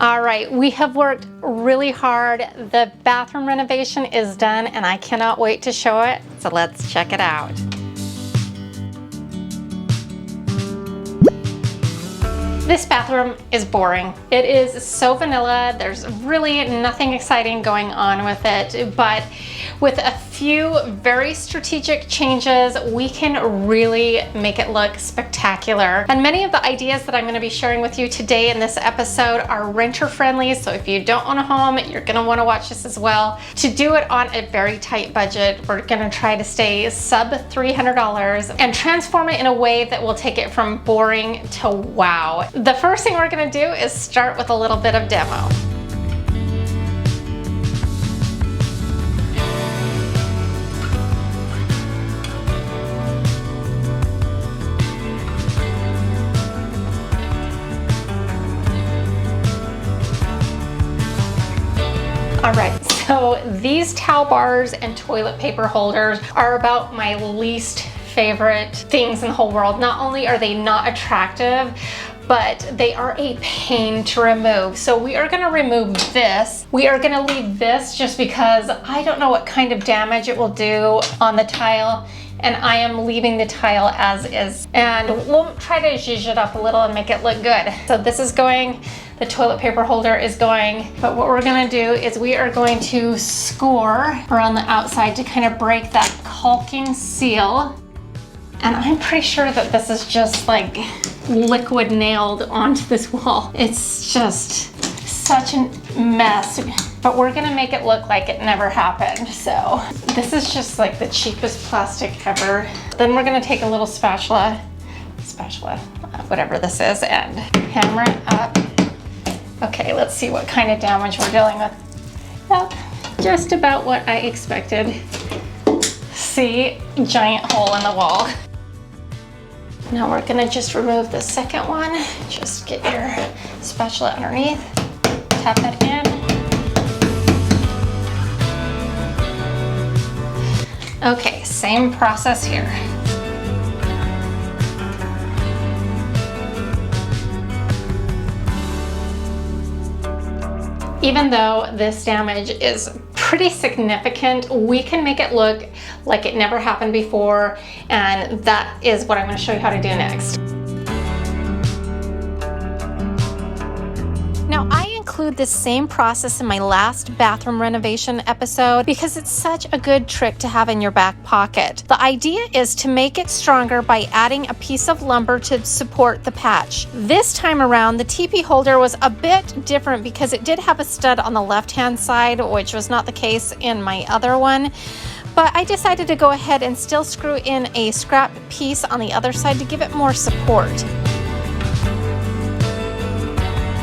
All right, we have worked really hard. The bathroom renovation is done and I cannot wait to show it. So let's check it out. This bathroom is boring. It is so vanilla. There's really nothing exciting going on with it, but with a few very strategic changes, we can really make it look spectacular. And many of the ideas that I'm going to be sharing with you today in this episode are renter friendly. So if you don't own a home, you're going to want to watch this as well. To do it on a very tight budget, we're going to try to stay sub $300 and transform it in a way that will take it from boring to wow. The first thing we're going to do is start with a little bit of demo. All right, so these towel bars and toilet paper holders are about my least favorite things in the whole world. Not only are they not attractive, but they are a pain to remove. So we are gonna remove this. We are gonna leave this just because I don't know what kind of damage it will do on the tile, and I am leaving the tile as is. And we'll try to zhuzh it up a little and make it look good. So this is going, the toilet paper holder is going, but what we're gonna do is we are going to score around the outside to kind of break that caulking seal. And I'm pretty sure that this is just like liquid nailed onto this wall. It's just such a mess, but we're gonna make it look like it never happened. So this is just like the cheapest plastic ever. Then we're gonna take a little spatula, whatever this is, and hammer it up. Okay, let's see what kind of damage we're dealing with. Yep, just about what I expected. See, giant hole in the wall. Now we're gonna just remove the second one. Just get your spatula underneath, tap it in. Okay, same process here. Even though this damage is pretty significant, we can make it look like it never happened before, and that is what I'm going to show you how to do next. Now, I include this same process in my last bathroom renovation episode because it's such a good trick to have in your back pocket. The idea is to make it stronger by adding a piece of lumber to support the patch. This time around, the teepee holder was a bit different because it did have a stud on the left-hand side, which was not the case in my other one. But I decided to go ahead and still screw in a scrap piece on the other side to give it more support.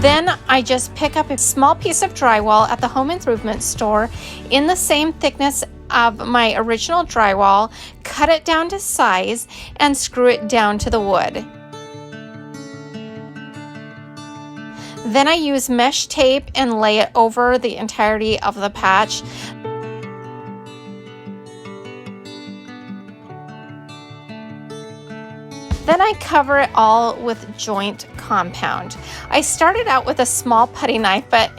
Then I just pick up a small piece of drywall at the home improvement store in the same thickness of my original drywall, cut it down to size, and screw it down to the wood. Then I use mesh tape and lay it over the entirety of the patch. Then I cover it all with joint compound. I started out with a small putty knife, but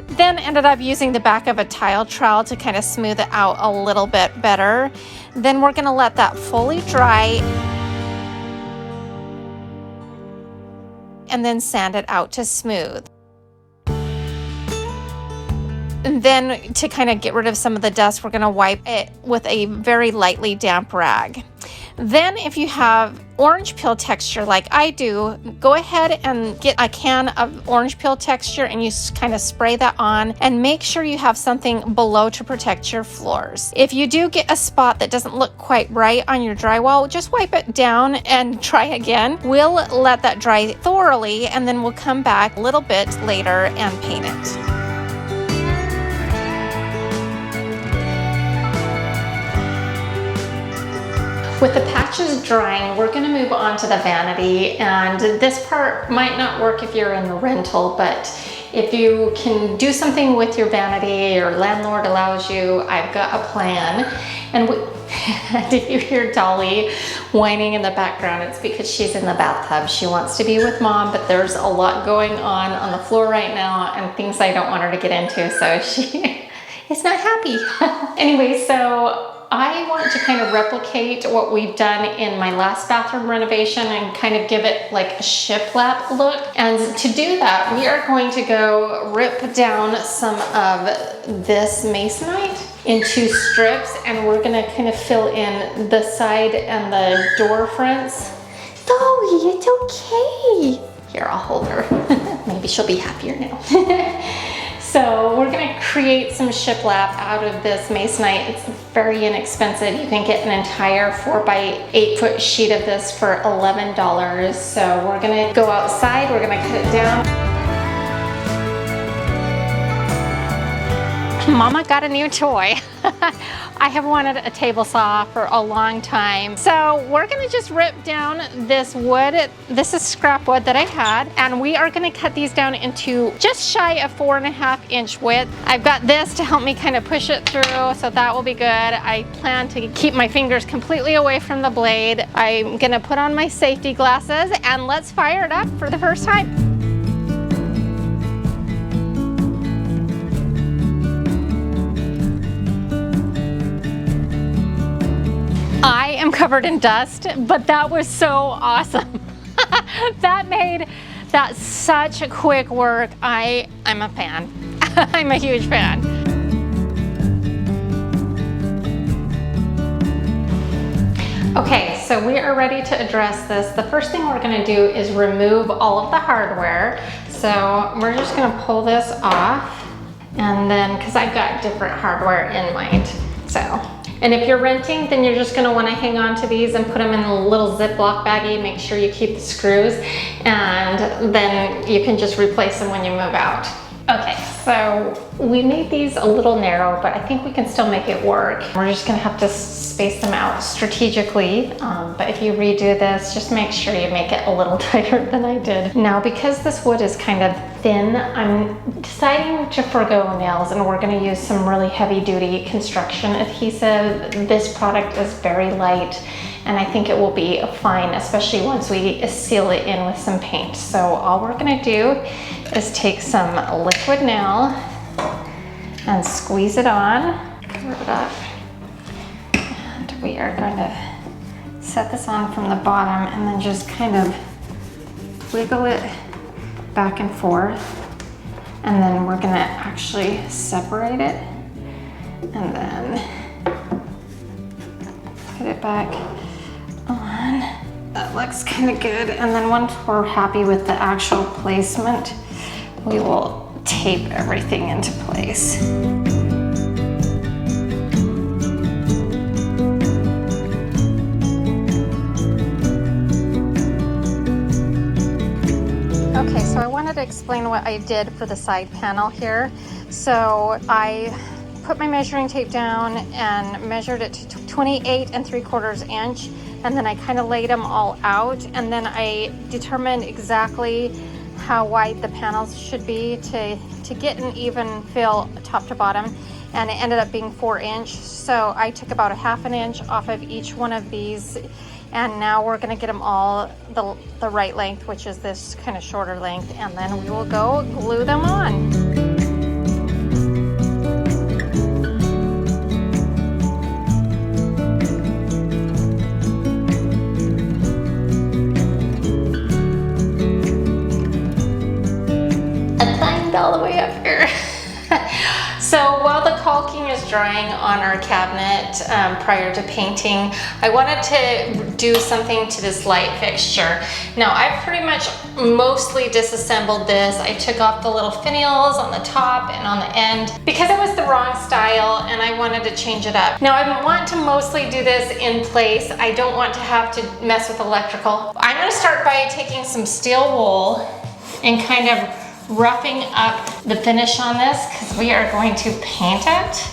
then ended up using the back of a tile trowel to kind of smooth it out a little bit better. Then we're gonna let that fully dry and then sand it out to smooth. And then to kind of get rid of some of the dust, we're gonna wipe it with a very lightly damp rag. Then if you have orange peel texture like I do, go ahead and get a can of orange peel texture and you kind of spray that on, and make sure you have something below to protect your floors. If you do get a spot that doesn't look quite right on your drywall, just wipe it down and try again. We'll let that dry thoroughly and then we'll come back a little bit later and paint it. With the patches drying, we're gonna move on to the vanity, and this part might not work if you're in the rental, but if you can do something with your vanity, your landlord allows you, I've got a plan. And And if you hear Dolly whining in the background, it's because she's in the bathtub. She wants to be with mom, but there's a lot going on the floor right now and things I don't want her to get into, so she is not happy. Anyway, so I want to kind of replicate what we've done in my last bathroom renovation and kind of give it like a shiplap look. And to do that, we are going to go rip down some of this masonite into strips, and we're gonna kind of fill in the side and the door fronts. Dolly, it's okay. Here, I'll hold her. Maybe she'll be happier now. So we're gonna create some shiplap out of this masonite. It's very inexpensive. You can get an entire 4 by 8 foot sheet of this for $11. So we're gonna go outside, we're gonna cut it down. Mama got a new toy. I have wanted a table saw for a long time. So we're gonna just rip down this wood. This is scrap wood that I had, and we are gonna cut these down into just shy of 4.5 inch width. I've got this to help me kind of push it through, so that will be good. I plan to keep my fingers completely away from the blade. I'm gonna put on my safety glasses and let's fire it up for the first time. I am covered in dust, but that was so awesome. That made that such a quick work. I'm a fan. I'm a huge fan. Okay, so we are ready to address this. The first thing we're gonna do is remove all of the hardware. So we're just gonna pull this off, and then, because I've got different hardware in mind, so. And if you're renting, then you're just gonna wanna hang on to these and put them in a little Ziploc baggie. Make sure you keep the screws, and then you can just replace them when you move out. Okay, so we made these a little narrow, but I think we can still make it work. We're just gonna have to space them out strategically, but if you redo this, just make sure you make it a little tighter than I did. Now, because this wood is kind of thin, I'm deciding to forego nails, and we're gonna use some really heavy-duty construction adhesive. This product is very light, and I think it will be fine, especially once we seal it in with some paint. So all we're gonna do is take some liquid nail and squeeze it on, cover it up, and we are going to set this on from the bottom and then just kind of wiggle it back and forth, and then we're gonna actually separate it and then put it back on. That looks kind of good, and then once we're happy with the actual placement, we will tape everything into place. Okay, so I wanted to explain what I did for the side panel here. So I put my measuring tape down and measured it to 28 3/4 inch, and then I kind of laid them all out, and then I determined exactly how wide the panels should be to get an even fill top to bottom, and it ended up being 4 inch. So I took about 1/2 inch off of each one of these, and now we're gonna get them all the right length, which is this kind of shorter length, and then we will go glue them on. All the way up here. So while the caulking is drying on our cabinet prior to painting, I wanted to do something to this light fixture. Now, I've pretty much mostly disassembled this. I took off the little finials on the top and on the end because it was the wrong style and I wanted to change it up. Now, I want to mostly do this in place. I don't want to have to mess with electrical. I'm gonna start by taking some steel wool and kind of roughing up the finish on this, because we are going to paint it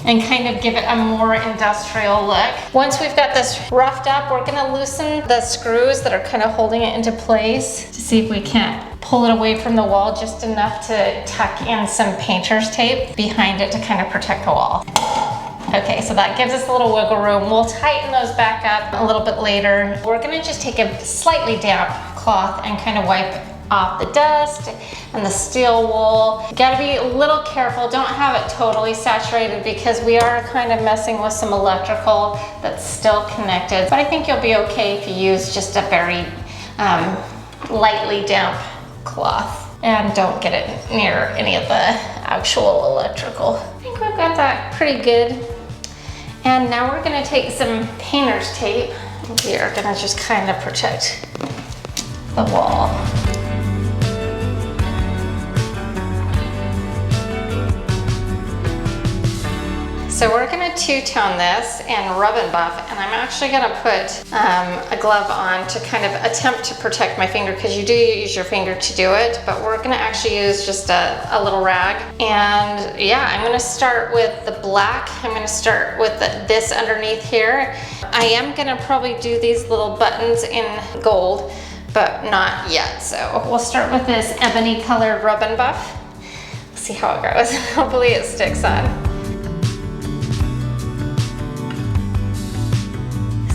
and kind of give it a more industrial look. Once we've got this roughed up, we're gonna loosen the screws that are kind of holding it into place to see if we can't pull it away from the wall just enough to tuck in some painter's tape behind it to kind of protect the wall. Okay, so that gives us a little wiggle room. We'll tighten those back up a little bit later. We're gonna just take a slightly damp cloth and kind of wipe off the dust and the steel wool. You gotta be a little careful. Don't have it totally saturated because we are kind of messing with some electrical that's still connected. But I think you'll be okay if you use just a very lightly damp cloth. And don't get it near any of the actual electrical. I think we've got that pretty good. And now we're gonna take some painter's tape. We are gonna just kind of protect the wall. So we're gonna two-tone this and rub and buff, and I'm actually gonna put a glove on to kind of attempt to protect my finger, because you do use your finger to do it, but we're gonna actually use just a little rag. And yeah, I'm gonna start with the black. I'm gonna start with this underneath here. I am gonna probably do these little buttons in gold, but not yet. So we'll start with this ebony colored rub and buff. See how it goes. Hopefully it sticks on.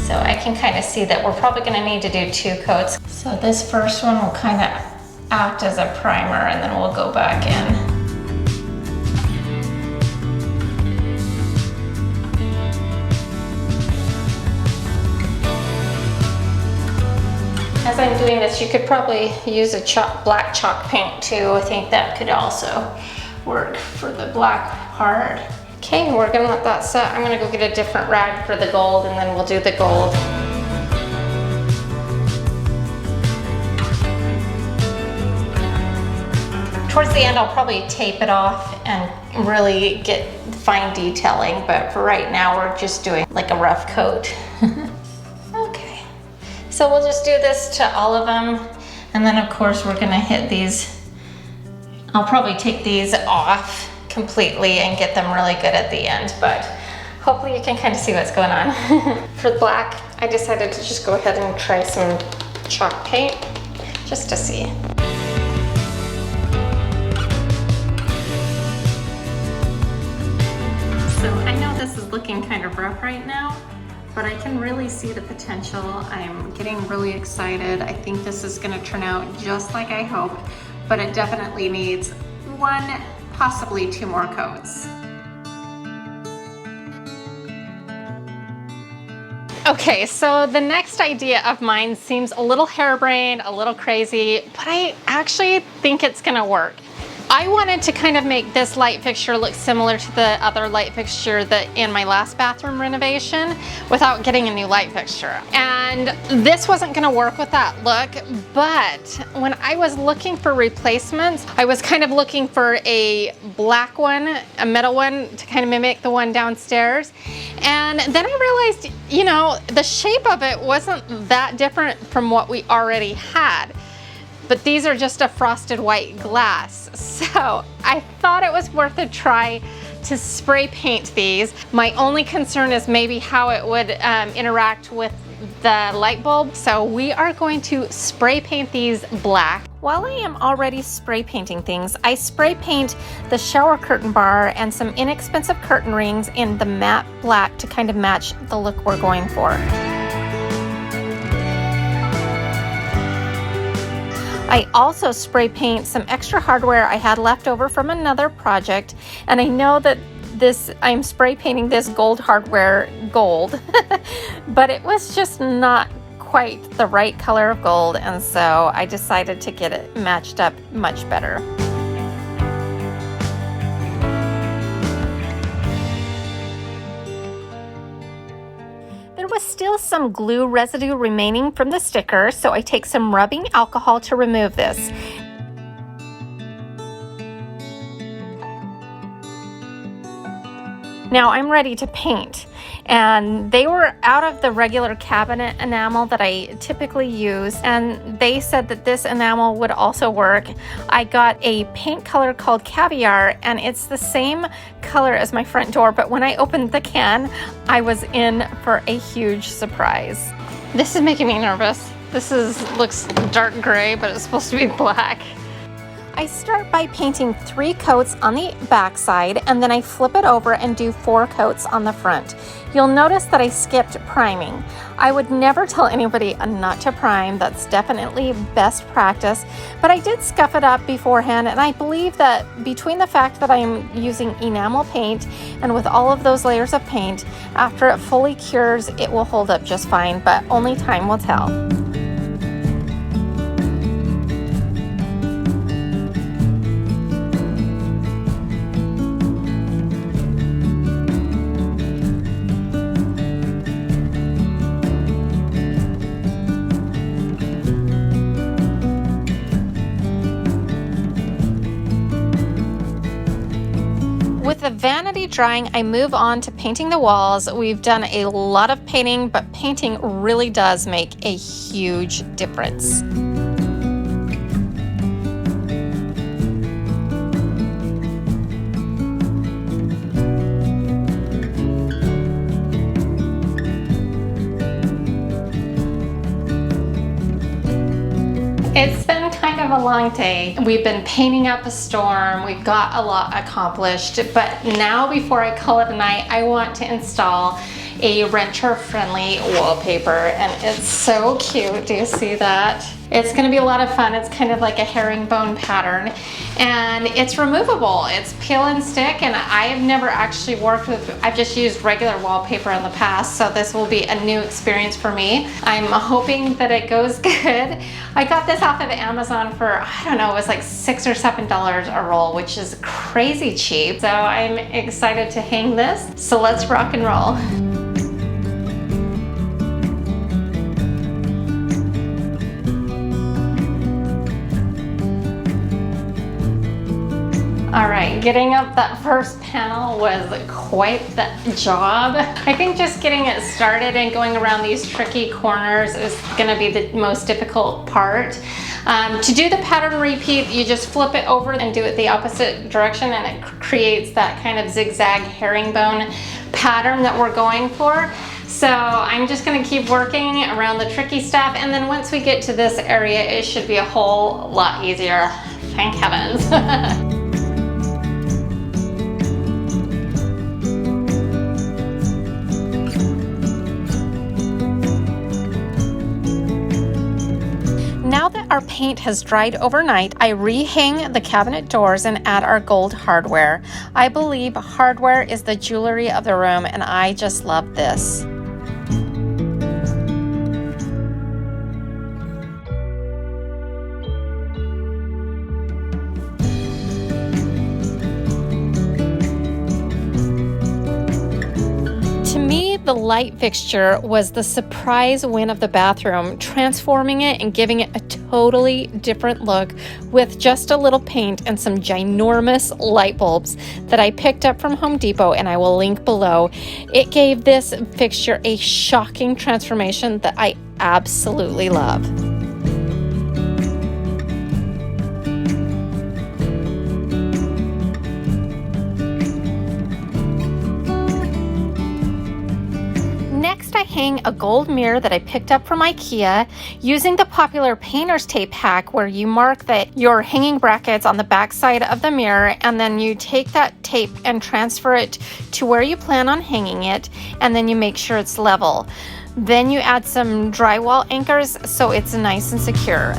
So I can kind of see that we're probably gonna need to do 2 coats. So this first one will kind of act as a primer, and then we'll go back in. As I'm doing this, you could probably use a black chalk paint too. I think that could also work for the black part. Okay, we're gonna let that set. I'm gonna go get a different rag for the gold, and then we'll do the gold. Towards the end, I'll probably tape it off and really get fine detailing, but for right now, we're just doing like a rough coat. Okay, so we'll just do this to all of them, and then of course, we're gonna hit these. I'll probably take these off completely and get them really good at the end, but hopefully you can kind of see what's going on. For the black, I decided to just go ahead and try some chalk paint just to see. So I know this is looking kind of rough right now, but I can really see the potential. I'm getting really excited. I think this is gonna turn out just like I hoped, but it definitely needs 1, possibly 2 more coats. Okay, so the next idea of mine seems a little harebrained, a little crazy, but I actually think it's gonna work. I wanted to kind of make this light fixture look similar to the other light fixture that in my last bathroom renovation without getting a new light fixture. And this wasn't gonna work with that look, but when I was looking for replacements, I was kind of looking for a black one, a metal one to kind of mimic the one downstairs. And then I realized, you know, the shape of it wasn't that different from what we already had. But these are just a frosted white glass. So I thought it was worth a try to spray paint these. My only concern is maybe how it would interact with the light bulb. So we are going to spray paint these black. While I am already spray painting things, I spray paint the shower curtain bar and some inexpensive curtain rings in the matte black to kind of match the look we're going for. I also spray paint some extra hardware I had left over from another project, and I know that I'm spray painting this gold hardware gold, but it was just not quite the right color of gold, and so I decided to get it matched up much better. There was still some glue residue remaining from the sticker, so I take some rubbing alcohol to remove this. Now I'm ready to paint, and they were out of the regular cabinet enamel that I typically use, and they said that this enamel would also work. I got a paint color called Caviar, and it's the same color as my front door, but when I opened the can, I was in for a huge surprise. This is making me nervous. This looks dark gray, but it's supposed to be black. I start by painting 3 coats on the back side, and then I flip it over and do 4 coats on the front. You'll notice that I skipped priming. I would never tell anybody not to prime. That's definitely best practice, but I did scuff it up beforehand, and I believe that between the fact that I'm using enamel paint and with all of those layers of paint, after it fully cures, it will hold up just fine, but only time will tell. With the vanity drying, I move on to painting the walls. We've done a lot of painting, but painting really does make a huge difference. It's been kind of a long day. We've been painting up a storm. We've got a lot accomplished, but now before I call it a night, I want to install a renter-friendly wallpaper, and it's so cute. Do you see that? It's gonna be a lot of fun. It's kind of like a herringbone pattern, and it's removable. It's peel and stick, and I have never actually worked with, I've just used regular wallpaper in the past, so this will be a new experience for me. I'm hoping that it goes good. I got this off of Amazon for, I don't know, it was like $6 or $7 a roll, which is crazy cheap. So I'm excited to hang this. So let's rock and roll. All right, getting up that first panel was quite the job. I think just getting it started and going around these tricky corners is gonna be the most difficult part. To do the pattern repeat, you just flip it over and do it the opposite direction, and it creates that kind of zigzag herringbone pattern that we're going for. So I'm just gonna keep working around the tricky stuff, and then once we get to this area, it should be a whole lot easier. Thank heavens. Now that our paint has dried overnight, I rehang the cabinet doors and add our gold hardware. I believe hardware is the jewelry of the room, and I just love this. The light fixture was the surprise win of the bathroom, transforming it and giving it a totally different look with just a little paint and some ginormous light bulbs that I picked up from Home Depot, and I will link below. It gave this fixture a shocking transformation that I absolutely love. Next, I hang a gold mirror that I picked up from IKEA using the popular painter's tape hack, where you mark that your hanging brackets on the back side of the mirror, and then you take that tape and transfer it to where you plan on hanging it, and then you make sure it's level. Then you add some drywall anchors so it's nice and secure.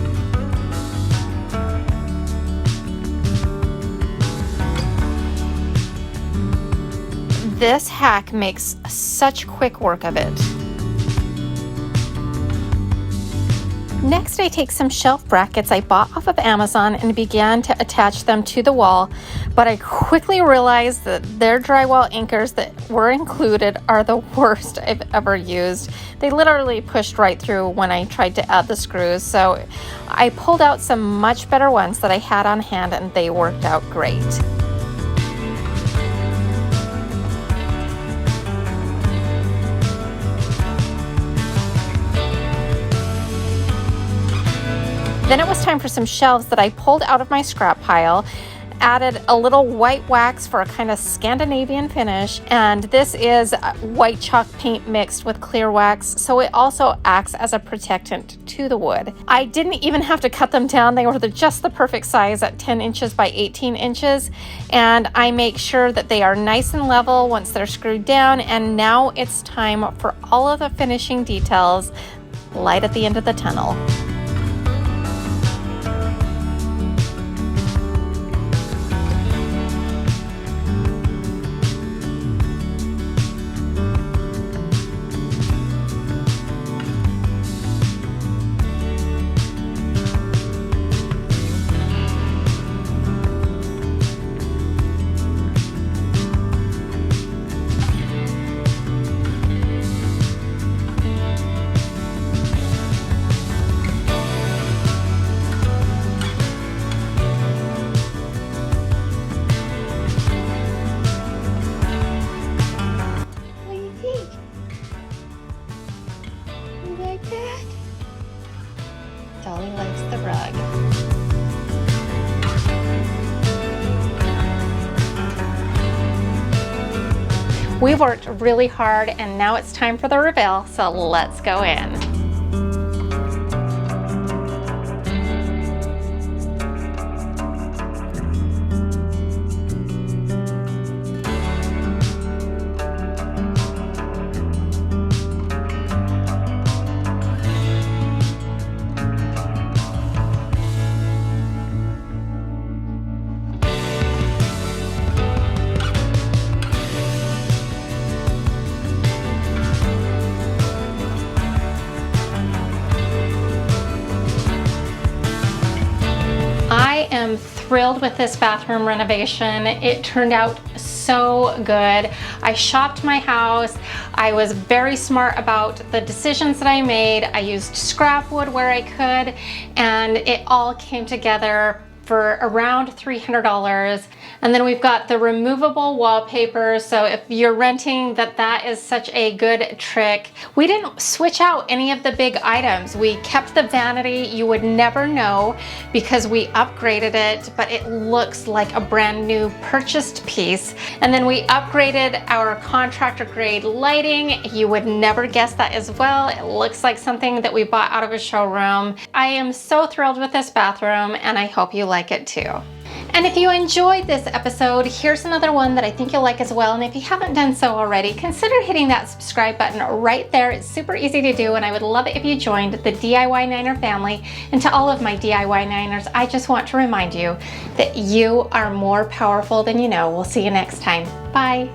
This hack makes such quick work of it. Next, I take some shelf brackets I bought off of Amazon and began to attach them to the wall, but I quickly realized that their drywall anchors that were included are the worst I've ever used. They literally pushed right through when I tried to add the screws, so I pulled out some much better ones that I had on hand, and they worked out great. Then it was time for some shelves that I pulled out of my scrap pile. added a little white wax for a kind of Scandinavian finish, and this is white chalk paint mixed with clear wax, so it also acts as a protectant to the wood. I didn't even have to cut them down. They were just the perfect size at 10 inches by 18 inches, and I make sure that they are nice and level once they're screwed down. And now it's time for all of the finishing details, light at the end of the tunnel. Dolly likes the rug. We've worked really hard and now it's time for the reveal, so let's go in. I am thrilled with this bathroom renovation. It turned out so good. I shopped my house. I was very smart about the decisions that I made. I used scrap wood where I could, and it all came together for around $300. And then we've got the removable wallpaper. So if you're renting, that is such a good trick. We didn't switch out any of the big items. We kept the vanity. You would never know because we upgraded it, but it looks like a brand new purchased piece. And then we upgraded our contractor grade lighting. You would never guess that as well. It looks like something that we bought out of a showroom. I am so thrilled with this bathroom and I hope you like it too. And if you enjoyed this episode, here's another one that I think you'll like as well. And if you haven't done so already, consider hitting that subscribe button right there. It's super easy to do, and I would love it if you joined the DIY Niner family. And to all of my DIY Niners, I just want to remind you that you are more powerful than you know. We'll see you next time. Bye.